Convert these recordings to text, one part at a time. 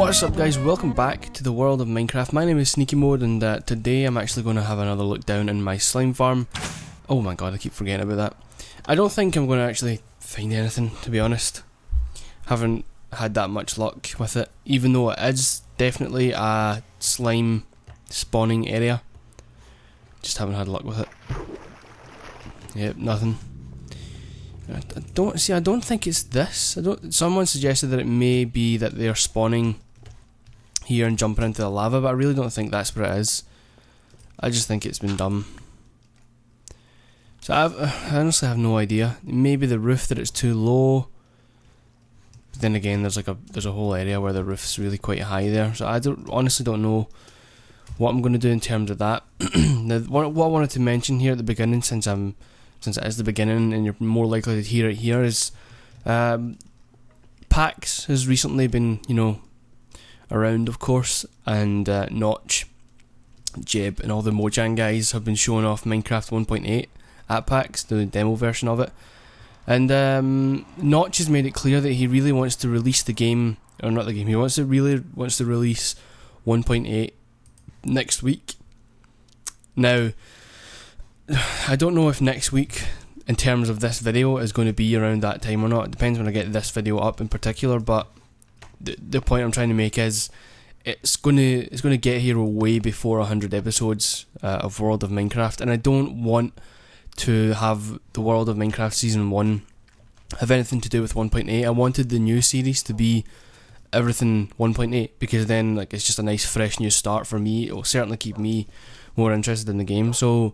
What's up guys, welcome back to the world of Minecraft. My name is Sneakymode and today I'm actually going to have another look down in my slime farm. Oh my god, I keep forgetting about that. I don't think I'm going to actually find anything, to be honest. Haven't had that much luck with it, even though it is definitely a slime spawning area. Just haven't had luck with it. Yep, nothing. I don't think it's this. Someone suggested that it may be that they're spawning here and jumping into the lava, but I really don't think that's what it is. I just think it's been dumb. So I honestly have no idea. Maybe the roof, that it's too low. But then again, there's a whole area where the roof's really quite high there. So I honestly don't know what I'm going to do in terms of that. Now, what I wanted to mention here at the beginning, since it is the beginning and you're more likely to hear it here, is PAX has recently been, around, of course, and Notch, Jeb, and all the Mojang guys have been showing off Minecraft 1.8 at PAX, the demo version of it. And Notch has made it clear that he really wants to release the game, or not the game, he wants to release 1.8 next week. Now, I don't know if next week, in terms of this video, is going to be around that time or not. It depends when I get this video up in particular, but the point I'm trying to make is it's going to get here way before 100 episodes of World of Minecraft, and I don't want to have the World of Minecraft Season 1 have anything to do with 1.8. I wanted the new series to be everything 1.8, because then it's just a nice fresh new start for me. It will certainly keep me more interested in the game. So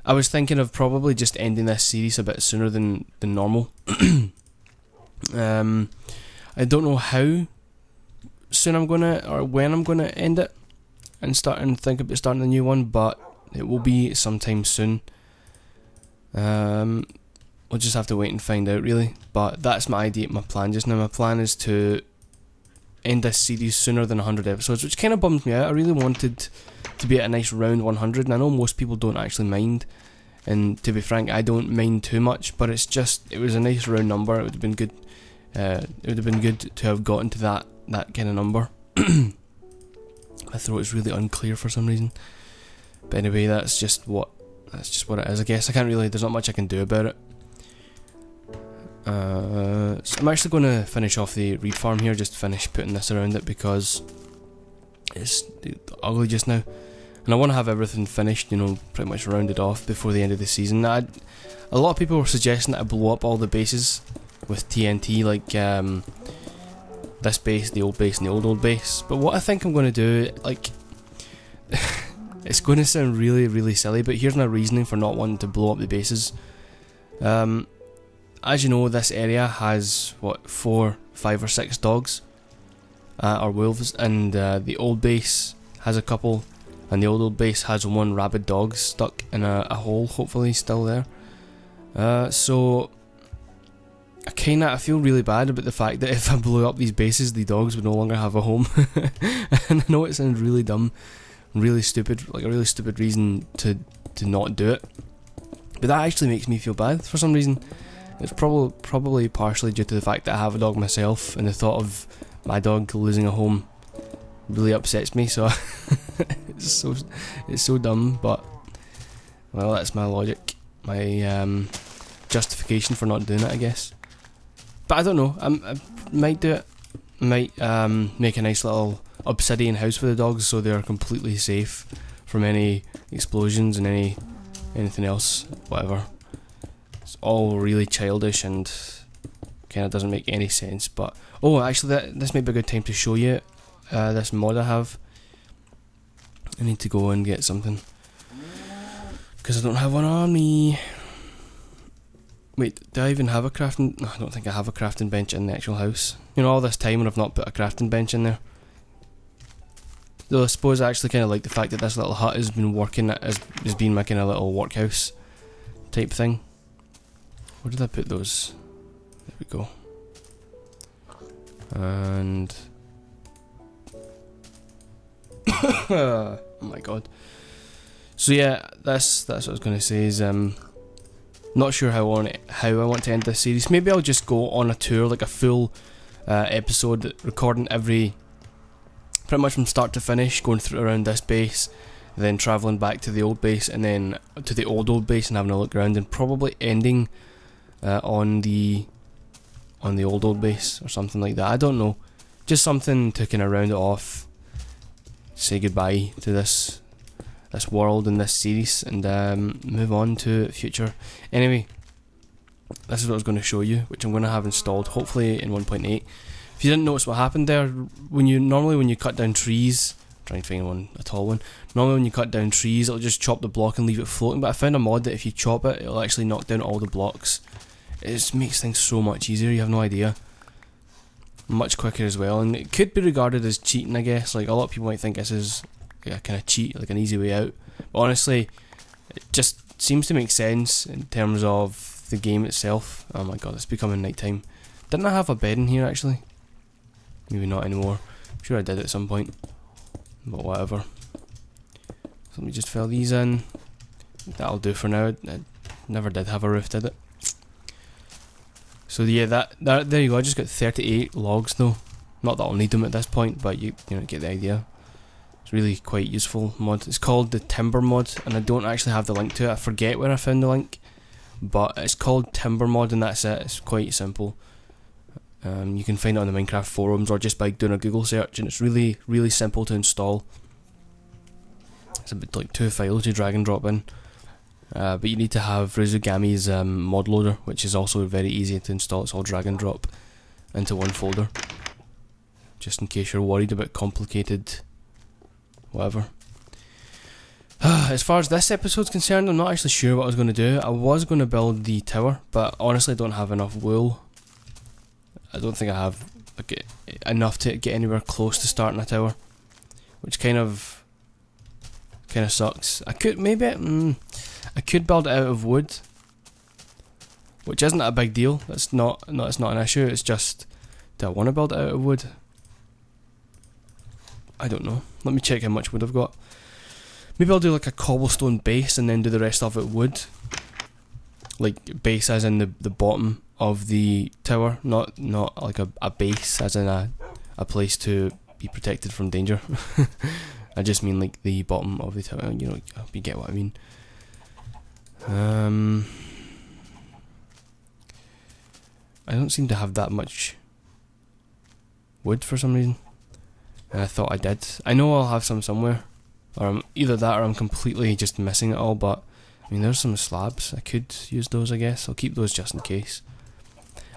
I was thinking of probably just ending this series a bit sooner than normal. I don't know how soon I'm gonna, or when I'm gonna end it and think about starting a new one, but it will be sometime soon. We'll just have to wait and find out, really. But that's my idea, my plan just now. My plan is to end this series sooner than 100 episodes, which kind of bums me out. I really wanted to be at a nice round 100, and I know most people don't actually mind, and to be frank, I don't mind too much, but it was a nice round number. It would have been good. It would have been good to have gotten to that kind of number. My throat is really unclear for some reason, but anyway, that's just what it is, I guess. There's not much I can do about it. So I'm actually going to finish off the reed farm here, just finish putting this around it, because it's ugly just now, and I want to have everything finished, pretty much rounded off before the end of the season. A lot of people were suggesting that I blow up all the bases with TNT, like this base, the old base, and the old base. But what I think I'm going to do, it's going to sound really, really silly, but here's my reasoning for not wanting to blow up the bases. As you know, this area has 4, 5 or 6 dogs, or wolves, and the old base has a couple, and the old base has one rabid dog stuck in a hole, hopefully still there. So I feel really bad about the fact that if I blew up these bases, the dogs would no longer have a home. And I know it sounds really dumb, really stupid, like a really stupid reason to not do it, but that actually makes me feel bad for some reason. It's probably partially due to the fact that I have a dog myself, and the thought of my dog losing a home really upsets me. So it's so dumb, but well, that's my logic, my justification for not doing it, I guess. But I don't know. I might do it. Might make a nice little obsidian house for the dogs, so they're completely safe from any explosions and anything else, whatever. It's all really childish and kind of doesn't make any sense. But actually, this might be a good time to show you this mod I have. I need to go and get something, because I don't have one on me. Wait, do I even have a crafting? No, I don't think I have a crafting bench in the actual house. All this time and I've not put a crafting bench in there. Though I suppose I actually kind of like the fact that this little hut has been working, has been my kind of little workhouse type thing. Where did I put those? There we go. And oh my god. So yeah, that's what I was going to say. Is not sure how I want to end this series. Maybe I'll just go on a tour, like a full episode, recording every pretty much from start to finish, going through around this base, then travelling back to the old base, and then to the old base and having a look around, and probably ending on the old base or something like that. I don't know, just something to kind of round it off, say goodbye to this world and this series, and move on to future. Anyway, this is what I was going to show you, which I'm going to have installed hopefully in 1.8. If you didn't notice what happened there, normally when you cut down trees, trying to find one, a tall one, normally when you cut down trees it'll just chop the block and leave it floating, but I found a mod that if you chop it, it'll actually knock down all the blocks. It just makes things so much easier, you have no idea. Much quicker as well, and it could be regarded as cheating, I guess. Like, a lot of people might think this is a kind of cheat, like an easy way out, but honestly it just seems to make sense in terms of the game itself. Oh my god, it's becoming night time. Didn't I have a bed in here actually? Maybe not anymore. I'm sure I did at some point, but whatever. So let me just fill these in. That'll do for now. It never did have a roof, did it? So yeah, that there you go. I just got 38 logs though. Not that I'll need them at this point, but you know, get the idea. It's really quite useful mod. It's called the Timber mod, and I don't actually have the link to it. I forget where I found the link, but it's called Timber mod, and that's it. It's quite simple. You can find it on the Minecraft forums or just by doing a Google search, and it's really, really simple to install. It's a bit like 2 files you drag and drop in, but you need to have Rizugami's mod loader, which is also very easy to install. It's all drag and drop into one folder, just in case you're worried about complicated whatever. As far as this episode's concerned, I'm not actually sure what I was going to do. I was going to build the tower, but honestly I don't have enough wool. I don't think I have enough to get anywhere close to starting a tower, which kind of sucks. I could I could build it out of wood, which isn't a big deal. It's not an issue. It's just, do I want to build it out of wood? I don't know. Let me check how much wood I've got. Maybe I'll do like a cobblestone base and then do the rest of it wood. Like base as in the bottom of the tower, not like a base as in a place to be protected from danger. I just mean like the bottom of the tower, you know, you get what I mean. I don't seem to have that much wood for some reason, and I thought I did. I know I'll have some somewhere, or either that or I'm completely just missing it all, but I mean there's some slabs, I could use those I guess. I'll keep those just in case.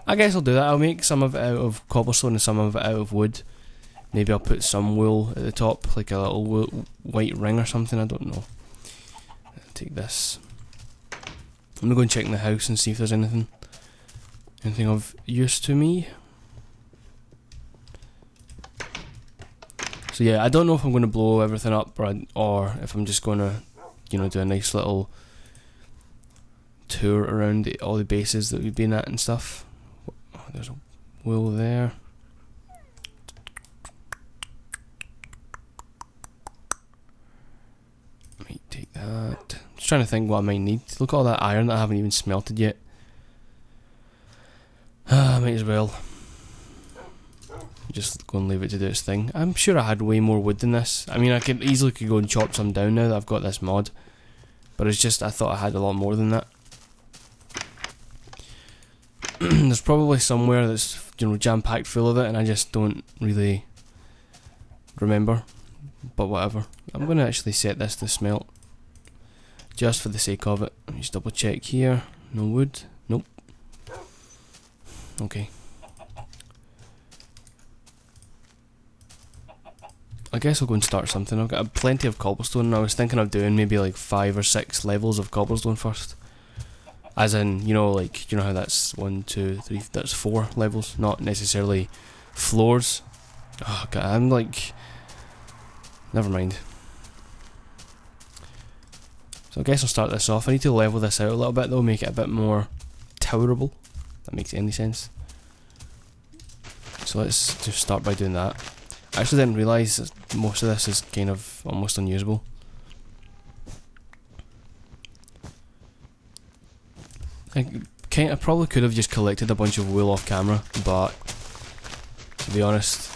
I guess I'll do that. I'll make some of it out of cobblestone and some of it out of wood. Maybe I'll put some wool at the top, like a little white ring or something, I don't know. I'll take this. I'm gonna go and check in the house and see if there's anything of use to me. So yeah, I don't know if I'm gonna blow everything up or if I'm just gonna, you know, do a nice little tour around all the bases that we've been at and stuff. Oh, there's a wool there. Might take that. Just trying to think what I might need. Look at all that iron that I haven't even smelted yet. Might as well just go and leave it to do its thing. I'm sure I had way more wood than this. I mean, I could easily go and chop some down now that I've got this mod, but it's just I thought I had a lot more than that. There's probably somewhere that's, you know, jam-packed full of it and I just don't really remember, but whatever. I'm going to actually set this to smelt just for the sake of it. Let me just double check here. No wood. Nope. Okay. I guess I'll go and start something. I've got plenty of cobblestone and I was thinking of doing maybe like 5 or 6 levels of cobblestone first. As in, you know, like, you know how that's 1, 2, 3, that's 4 levels, not necessarily floors. Oh god, I'm like, never mind. So I guess I'll start this off. I need to level this out a little bit though, make it a bit more towerable. If that makes any sense. So let's just start by doing that. I actually didn't realise that most of this is kind of almost unusable. I probably could have just collected a bunch of wool off camera, but to be honest,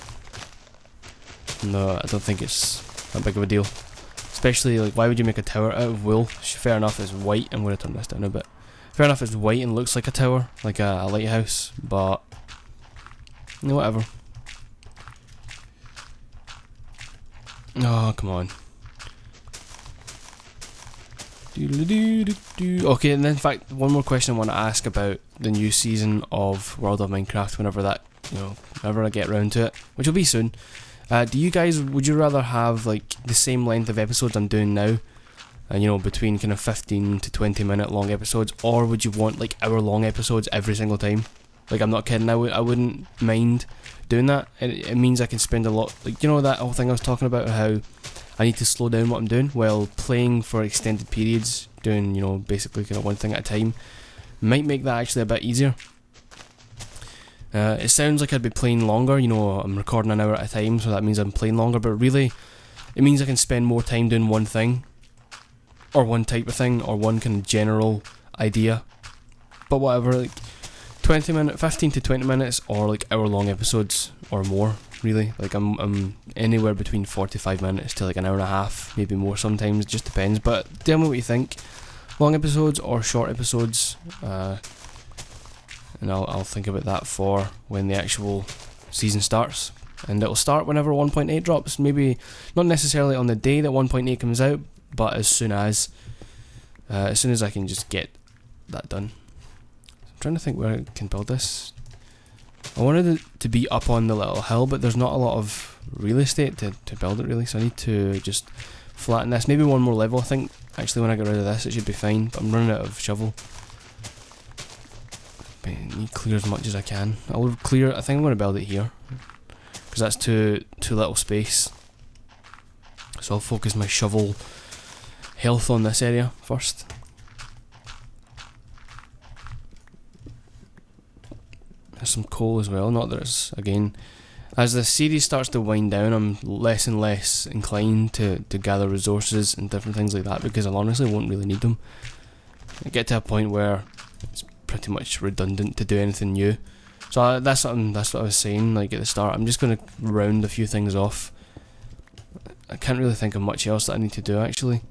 No, I don't think it's that big of a deal. Especially, like, why would you make a tower out of wool? Fair enough, it's white. I'm going to turn this down a bit. Fair enough, it's white and looks like a tower, like a lighthouse, but whatever. Oh, come on. Okay, and then in fact, one more question I want to ask about the new season of World of Minecraft, whenever I get around to it, which will be soon. Do you guys, would you rather have like the same length of episodes I'm doing now, and between kind of 15 to 20 minute long episodes, or would you want like hour long episodes every single time? Like, I'm not kidding, I wouldn't mind doing that. It means I can spend a lot, like, that whole thing I was talking about, how I need to slow down what I'm doing while playing for extended periods, doing, basically kind of one thing at a time, might make that actually a bit easier. It sounds like I'd be playing longer, I'm recording an hour at a time, so that means I'm playing longer, but really, it means I can spend more time doing one thing, or one type of thing, or one kind of general idea. But whatever, like 15 to 20 minutes, or like hour long episodes, or more, really. Like, I'm anywhere between 45 minutes to like an hour and a half, maybe more sometimes, just depends. But tell me what you think, long episodes or short episodes, and I'll think about that for when the actual season starts. And it'll start whenever 1.8 drops, maybe not necessarily on the day that 1.8 comes out, but as soon as I can just get that done. I'm trying to think where I can build this. I wanted it to be up on the little hill, but there's not a lot of real estate to build it really, so I need to just flatten this. Maybe one more level, I think. Actually, when I get rid of this, it should be fine, but I'm running out of shovel. But I need to clear as much as I can. I'll clear, I think I'm going to build it here, because that's too little space. So I'll focus my shovel health on this area first. There's some coal as well, not that it's, again, as the series starts to wind down, I'm less and less inclined to gather resources and different things like that, because I honestly won't really need them. I get to a point where it's pretty much redundant to do anything new. So that's what I was saying, like at the start. I'm just going to round a few things off. I can't really think of much else that I need to do actually.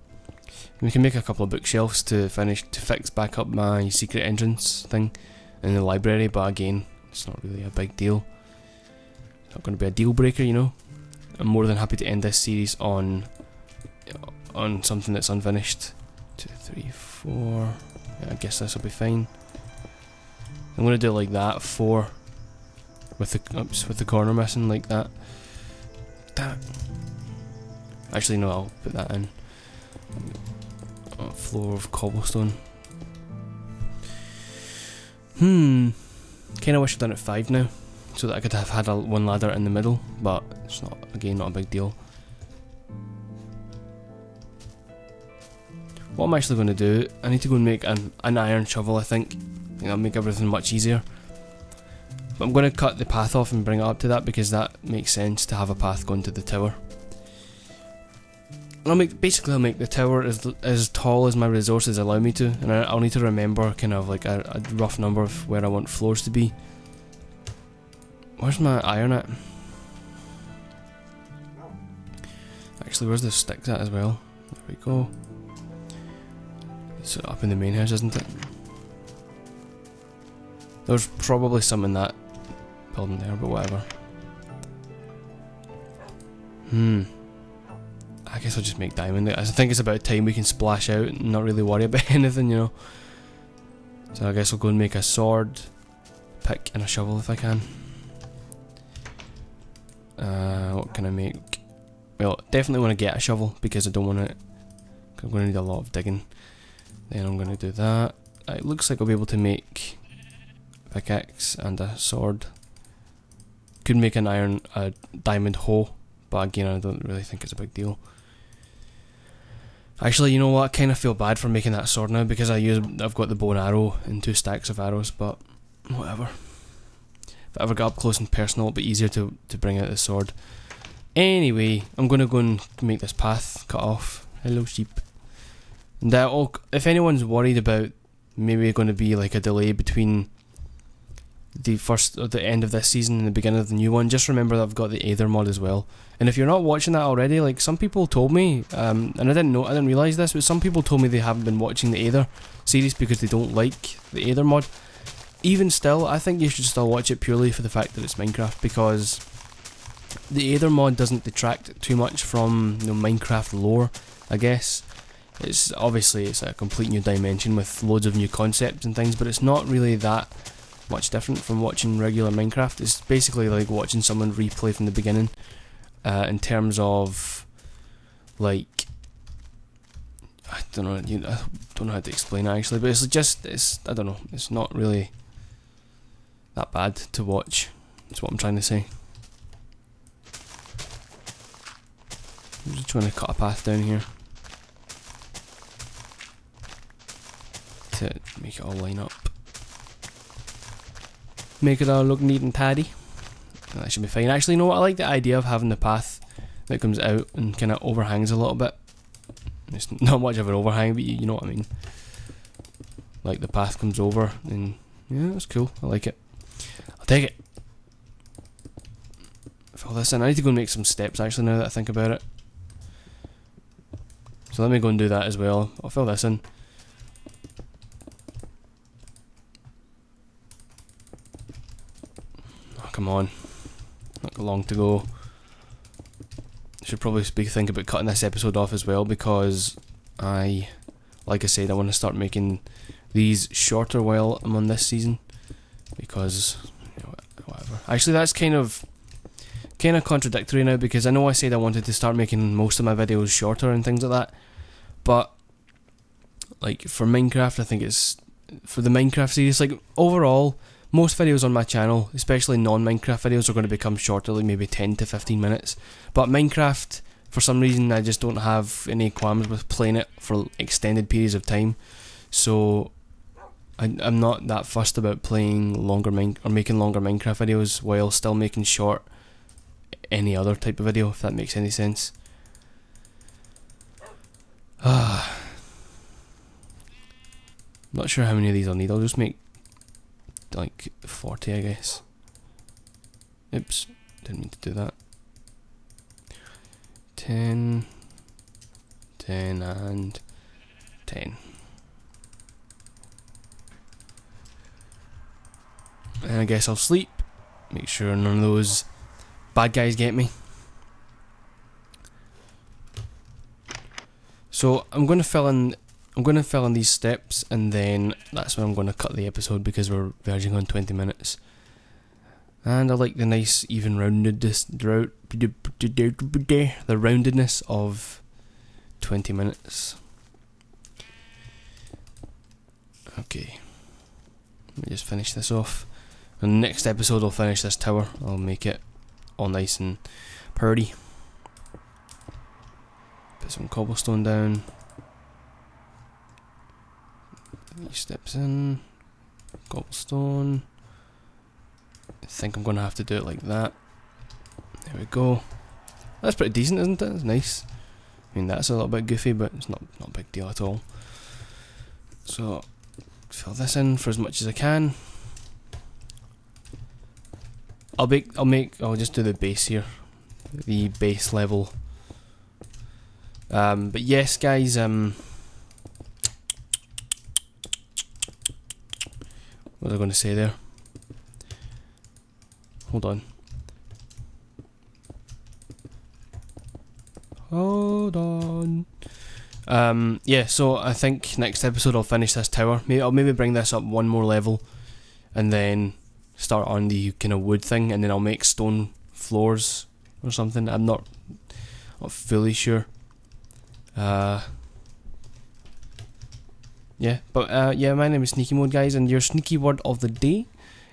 We can make a couple of bookshelves to fix back up my secret entrance thing in the library, but again, it's not really a big deal. It's not going to be a deal breaker, I'm more than happy to end this series on something that's unfinished. 2, 3, 4. Yeah, I guess this will be fine. I'm going to do it like that, 4 with the corner missing, like that. Damn it. Actually no, I'll put that in. A floor of cobblestone. Kinda wish I'd done it 5 now, so that I could have had one ladder in the middle, but it's not a big deal. What I'm actually going to do, I need to go and make an iron shovel, I think. That'll make everything much easier. But I'm going to cut the path off and bring it up to that, because that makes sense to have a path going to the tower. I'll make the tower as tall as my resources allow me to, and I'll need to remember kind of like a rough number of where I want floors to be. Where's my iron at? Actually, where's the sticks at as well? There we go. It's up in the main house, isn't it? There's probably some in that building there, but whatever. I guess I'll just make diamond. I think it's about time we can splash out and not really worry about anything, So I guess I'll go and make a sword, pick, and a shovel if I can. What can I make? Well, definitely want to get a shovel, because I don't want it. I'm going to need a lot of digging. Then I'm going to do that. It looks like I'll be able to make a pickaxe and a sword. Could make a diamond hoe, but again, I don't really think it's a big deal. Actually, you know what? I kind of feel bad for making that sword now, because I've got the bow and arrow and 2 stacks of arrows, but whatever. If I ever got up close and personal, it'll be easier to bring out the sword. Anyway, I'm going to go and make this path cut off. Hello, sheep. And if anyone's worried about maybe going to be like a delay between the end of this season and the beginning of the new one, just remember that I've got the Aether mod as well. And if you're not watching that already, like some people told me, and I didn't realise this, but some people told me they haven't been watching the Aether series because they don't like the Aether mod. Even still, I think you should still watch it purely for the fact that it's Minecraft, because the Aether mod doesn't detract too much from Minecraft lore, I guess. It's obviously it's a complete new dimension with loads of new concepts and things, but it's not really that much different from watching regular Minecraft. It's basically like watching someone replay from the beginning, in terms of like, I don't know, I don't know how to explain it actually, but I don't know, it's not really that bad to watch. That's what I'm trying to say. I'm just trying to cut a path down here to make it all line up. Make it all look neat and tidy. That should be fine. Actually, you know what? I like the idea of having the path that comes out and kind of overhangs a little bit. It's not much of an overhang, but you know what I mean. Like the path comes over, and yeah, that's cool. I like it. I'll take it. Fill this in. I need to go and make some steps actually now that I think about it. So let me go and do that as well. I'll fill this in. Oh, come on. Not long to go. Should probably think about cutting this episode off as well, because like I said, I want to start making these shorter while I'm on this season, because whatever. Actually, that's kind of contradictory now, because I know I said I wanted to start making most of my videos shorter and things like that, but like for Minecraft, I think it's for the Minecraft series, like overall most videos on my channel, especially non-Minecraft videos, are going to become shorter, like maybe 10 to 15 minutes. But Minecraft, for some reason, I just don't have any qualms with playing it for extended periods of time. So I'm not that fussed about playing making longer Minecraft videos while still making short any other type of video, if that makes any sense. I'm not sure how many of these I'll need. I'll just make like 40, I guess. Oops, didn't mean to do that. 10, 10 and 10. And I guess I'll sleep. Make sure none of those bad guys get me. So I'm going to fill in these steps, and then that's when I'm going to cut the episode, because we're verging on 20 minutes. And I like the nice even roundedness, the roundedness of 20 minutes. Okay, let me just finish this off. In the next episode I'll finish this tower. I'll make it all nice and purdy. Put some cobblestone down. 3 steps in. Cobblestone. I think I'm going to have to do it like that. There we go. That's pretty decent, isn't it? It's nice. I mean, that's a little bit goofy, but it's not a big deal at all. So, fill this in for as much as I can. I'll just do the base here. The base level. But yes, guys, what was I going to say there? Hold on. Hold on. Yeah, so I think next episode I'll finish this tower. I'll maybe bring this up one more level, and then start on the kind of wood thing, and then I'll make stone floors or something. I'm not fully sure. Yeah, but yeah, my name is Sneakymode, guys, and your sneaky word of the day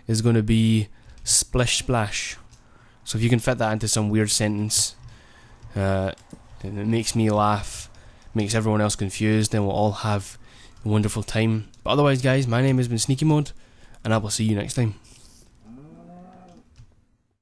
is going to be splish splash. So if you can fit that into some weird sentence, and it makes me laugh, makes everyone else confused, then we'll all have a wonderful time. But otherwise, guys, my name has been Sneakymode, and I will see you next time.